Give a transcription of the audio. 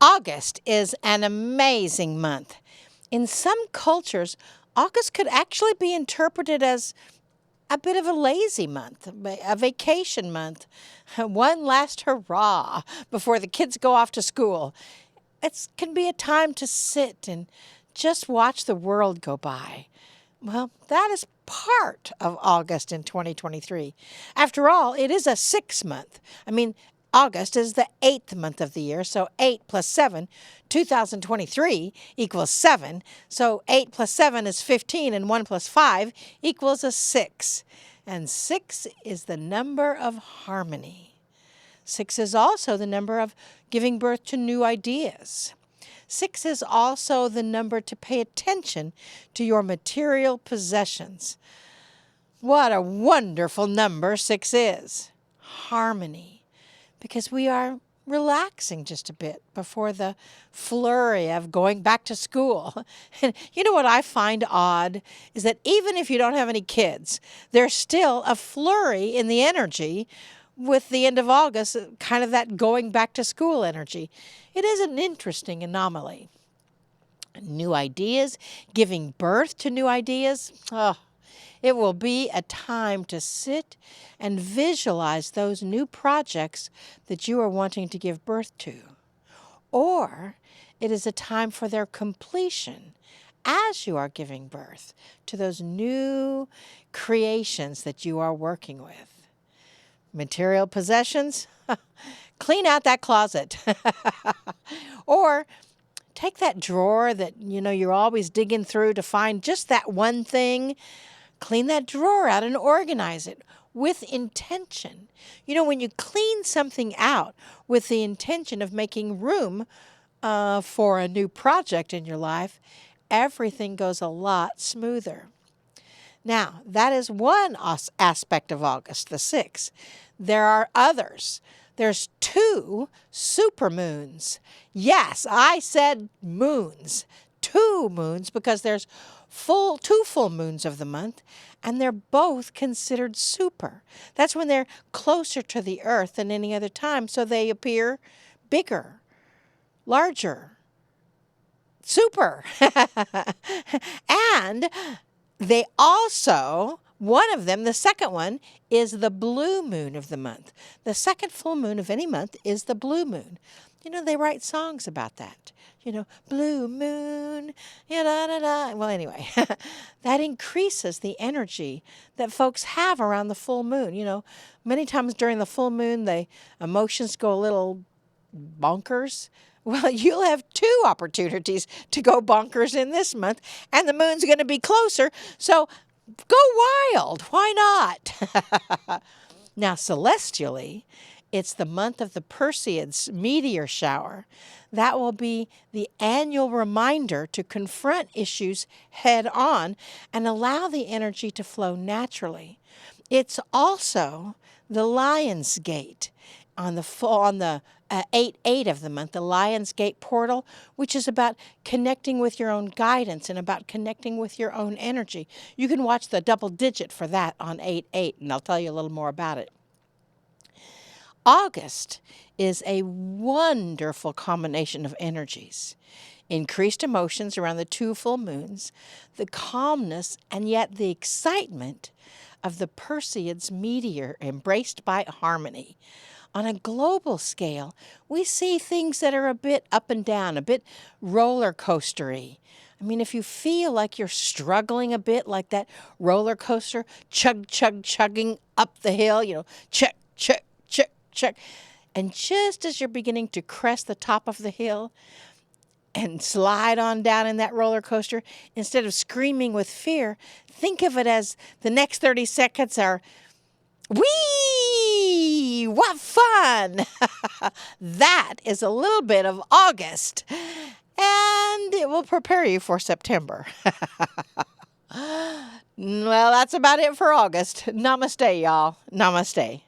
August is an amazing month. In some cultures, August could actually be interpreted as a bit of a lazy month, a vacation month, one last hurrah before the kids go off to school. It can be a time to sit and just watch the world go by. Well, that is part of August in 2023. After all, it is a 6 month. August is the 8th month of the year, so 8 plus 7, 2023 equals 7. So 8 plus 7 is 15, and 1 plus 5 equals a 6. And 6 is the number of harmony. 6 is also the number of giving birth to new ideas. 6 is also the number to pay attention to your material possessions. What a wonderful number 6 is. Harmony. Because we are relaxing just a bit before the flurry of going back to school. And you know what I find odd is that even if you don't have any kids, there's still a flurry in the energy with the end of August, kind of that going back to school energy. It is an interesting anomaly. New ideas, giving birth to new ideas. It will be a time to sit and visualize those new projects that you are wanting to give birth to. Or it is a time for their completion as you are giving birth to those new creations that you are working with. Material possessions? Clean out that closet. Or take that drawer that you're always digging through to find just that one thing. Clean that drawer out and organize it with intention. When you clean something out with the intention of making room for a new project in your life, everything goes a lot smoother. Now, that is one aspect of August, the 6th. There are others. There's 2 supermoons. Yes, I said moons. 2 moons because there's 2 full moons of the month, and they're both considered super. That's when they're closer to the earth than any other time, so they appear bigger, larger, super. And they also, one of them, the second one, is the blue moon of the month. The second full moon of any month is the blue moon. They write songs about that. Blue moon, da-da-da. Well, anyway, that increases the energy that folks have around the full moon. Many times during the full moon, the emotions go a little bonkers. Well, you'll have 2 opportunities to go bonkers in this month, and the moon's going to be closer, so go wild. Why not? Now, celestially, it's the month of the Perseids meteor shower. That will be the annual reminder to confront issues head on and allow the energy to flow naturally. It's also the Lion's Gate on the 8/8 of the month, the Lion's Gate portal, which is about connecting with your own guidance and about connecting with your own energy. You can watch the double digit for that on 8/8, and I'll tell you a little more about it. August is a wonderful combination of energies. Increased emotions around the 2 full moons, the calmness and yet the excitement of the Perseids meteor embraced by harmony. On a global scale, we see things that are a bit up and down, a bit roller coastery. If you feel like you're struggling a bit like that roller coaster, chugging up the hill, check. And just as you're beginning to crest the top of the hill and slide on down in that roller coaster, instead of screaming with fear, think of it as the next 30 seconds are, whee! What fun! That is a little bit of August, and it will prepare you for September. Well, that's about it for August. Namaste, y'all. Namaste.